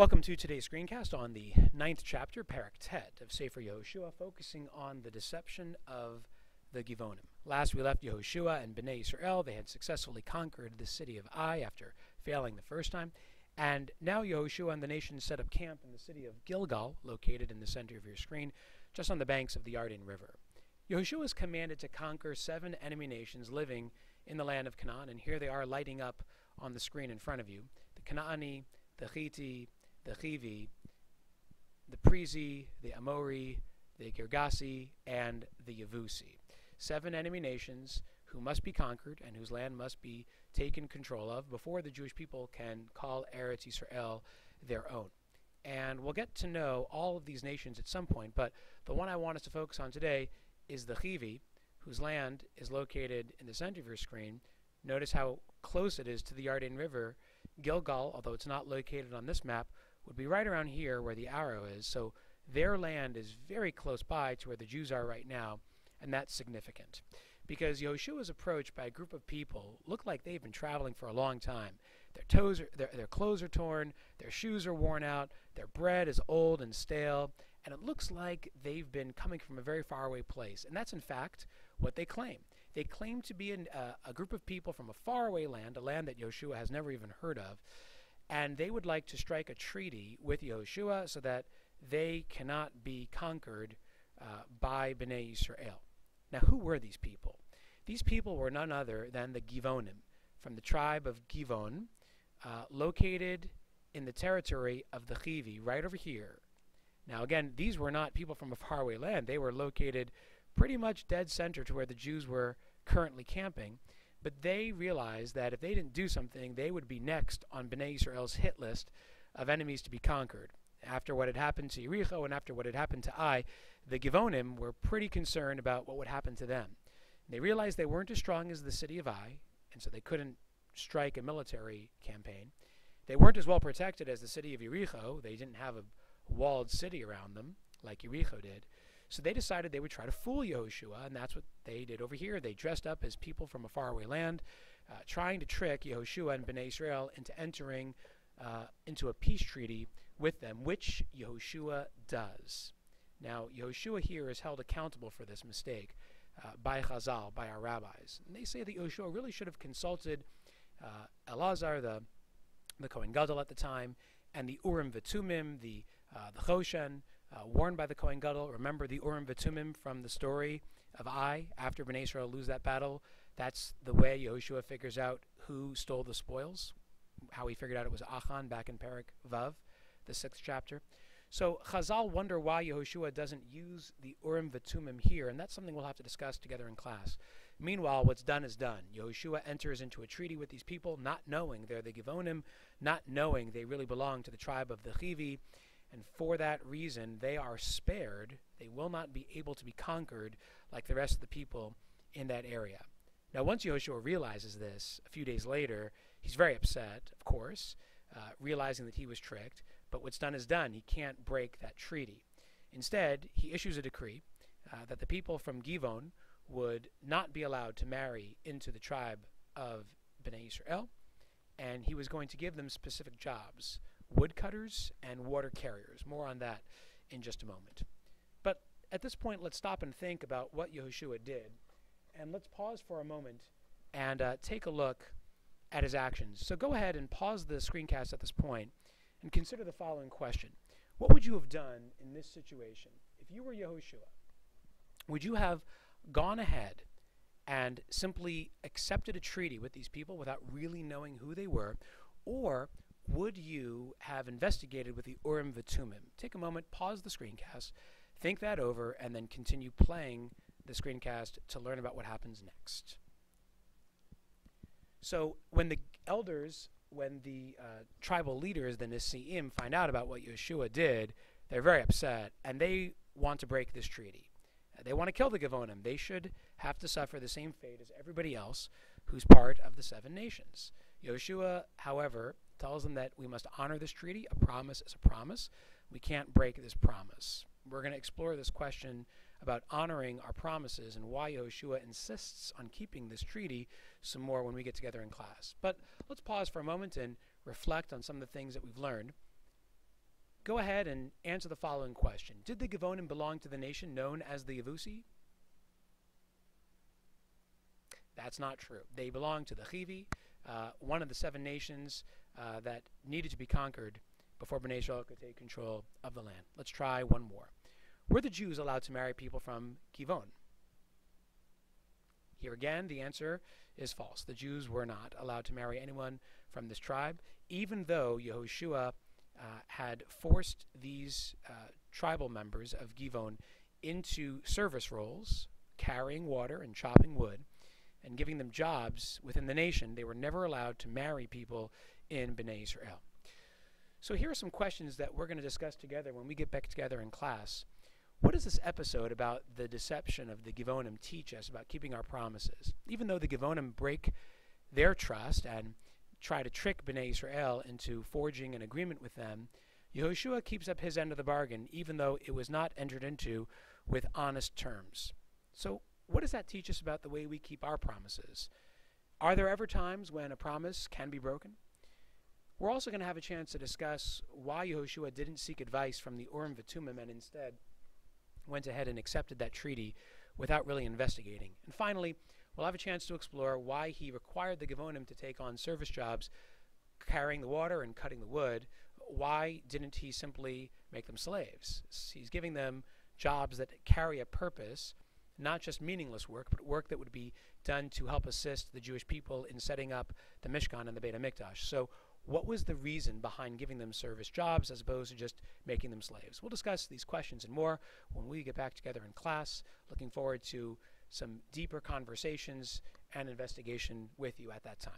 Welcome to today's screencast on the 9th chapter, Perek Tet of Sefer Yehoshua, focusing on the deception of the Givonim. Last we left Yehoshua and Bnei Israel. They had successfully conquered the city of Ai after failing the first time. And now Yehoshua and the nation set up camp in the city of Gilgal, located in the center of your screen, just on the banks of the Yarden River. Yehoshua is commanded to conquer 7 enemy nations living in the land of Canaan, and here they are lighting up on the screen in front of you. The Canaani, the Chiti, the Chivi, the Prizi, the Amori, the Girgasi, and the Yevusi. 7 enemy nations who must be conquered and whose land must be taken control of before the Jewish people can call Eretz Yisrael their own. And we'll get to know all of these nations at some point, but the one I want us to focus on today is the Chivi, whose land is located in the center of your screen. Notice how close it is to the Yarden River. Gilgal, although it's not located on this map, would be right around here where the arrow is. So their land is very close by to where the Jews are right now, and that's significant. Because Yehoshua is approached by a group of people look like they've been traveling for a long time. Their clothes are torn, their shoes are worn out, their bread is old and stale, and it looks like they've been coming from a very faraway place. And that's in fact what they claim. They claim to be a group of people from a faraway land, a land that Yehoshua has never even heard of, and they would like to strike a treaty with Yehoshua so that they cannot be conquered by Bnei Israel. Now, who were these people? These people were none other than the Givonim, from the tribe of Givon, located in the territory of the Chivi, right over here. Now, again, these were not people from a faraway land. They were located pretty much dead center to where the Jews were currently camping. But they realized that if they didn't do something, they would be next on Bnei Israel's hit list of enemies to be conquered. After what had happened to Yericho and after what had happened to Ai, the Givonim were pretty concerned about what would happen to them. They realized they weren't as strong as the city of Ai, and so they couldn't strike a military campaign. They weren't as well protected as the city of Yericho. They didn't have a walled city around them like Yericho did. So they decided they would try to fool Yehoshua, and that's what they did over here. They dressed up as people from a faraway land, trying to trick Yehoshua and Bnei Israel into entering into a peace treaty with them, which Yehoshua does. Now, Yehoshua here is held accountable for this mistake by Chazal, by our rabbis. And they say that Yehoshua really should have consulted Elazar, the Kohen Gadol at the time, and the Urim V'Tumim, the Choshen, warned by the Kohen Gadol. Remember the Urim V'Tumim from the story of Ai after Bnei Israel lose that battle? That's the way Yehoshua figures out who stole the spoils, how he figured out it was Achan back in Perek Vav, the 6th chapter. So Chazal wonder why Yehoshua doesn't use the Urim V'Tumim here, and that's something we'll have to discuss together in class. Meanwhile, what's done is done. Yehoshua enters into a treaty with these people, not knowing they're the Givonim, not knowing they really belong to the tribe of the Chivi, and for that reason, they are spared. They will not be able to be conquered like the rest of the people in that area. Now, once Yehoshua realizes this, a few days later, he's very upset, of course, realizing that he was tricked. But what's done is done. He can't break that treaty. Instead, he issues a decree that the people from Givon would not be allowed to marry into the tribe of Bnei Israel, and he was going to give them specific jobs: woodcutters and water carriers. More on that in just a moment. But at this point, let's stop and think about what Yehoshua did, and let's pause for a moment and take a look at his actions. So go ahead and pause the screencast at this point and consider the following question. What would you have done in this situation? If you were Yehoshua, would you have gone ahead and simply accepted a treaty with these people without really knowing who they were, or would you have investigated with the Urim V'Tumim? Take a moment, pause the screencast, think that over, and then continue playing the screencast to learn about what happens next. So when the elders, when the tribal leaders, the Nesi'im, find out about what Yehoshua did, they're very upset, and they want to break this treaty. They want to kill the Givonim. They should have to suffer the same fate as everybody else who's part of the 7 nations. Yehoshua, however, tells them that we must honor this treaty. A promise is a promise. We can't break this promise. We're going to explore this question about honoring our promises and why Yehoshua insists on keeping this treaty some more when we get together in class. But let's pause for a moment and reflect on some of the things that we've learned. go ahead and answer the following question. Did the Givonim belong to the nation known as the Yevusi? That's not true. They belonged to the Chivi, one of the 7 nations that needed to be conquered before Bnei Israel could take control of the land. Let's try one more. Were the Jews allowed to marry people from Givon? Here again, the answer is false. The Jews were not allowed to marry anyone from this tribe, even though Yehoshua had forced these tribal members of Givon into service roles, carrying water and chopping wood, and giving them jobs within the nation. They were never allowed to marry people in Bnei Israel. So here are some questions that we're going to discuss together when we get back together in class. What does this episode about the deception of the Givonim teach us about keeping our promises? Even though the Givonim break their trust and try to trick Bnei Israel into forging an agreement with them, Yehoshua keeps up his end of the bargain, even though it was not entered into with honest terms. So what does that teach us about the way we keep our promises? Are there ever times when a promise can be broken? We're also going to have a chance to discuss why Yehoshua didn't seek advice from the Urim V'Tumim and instead went ahead and accepted that treaty without really investigating. And finally, we'll have a chance to explore why he required the Givonim to take on service jobs carrying the water and cutting the wood. Why didn't he simply make them slaves? He's giving them jobs that carry a purpose, not just meaningless work, but work that would be done to help assist the Jewish people in setting up the Mishkan and the Beit HaMikdash. So what was the reason behind giving them service jobs as opposed to just making them slaves? We'll discuss these questions and more when we get back together in class. Looking forward to some deeper conversations and investigation with you at that time.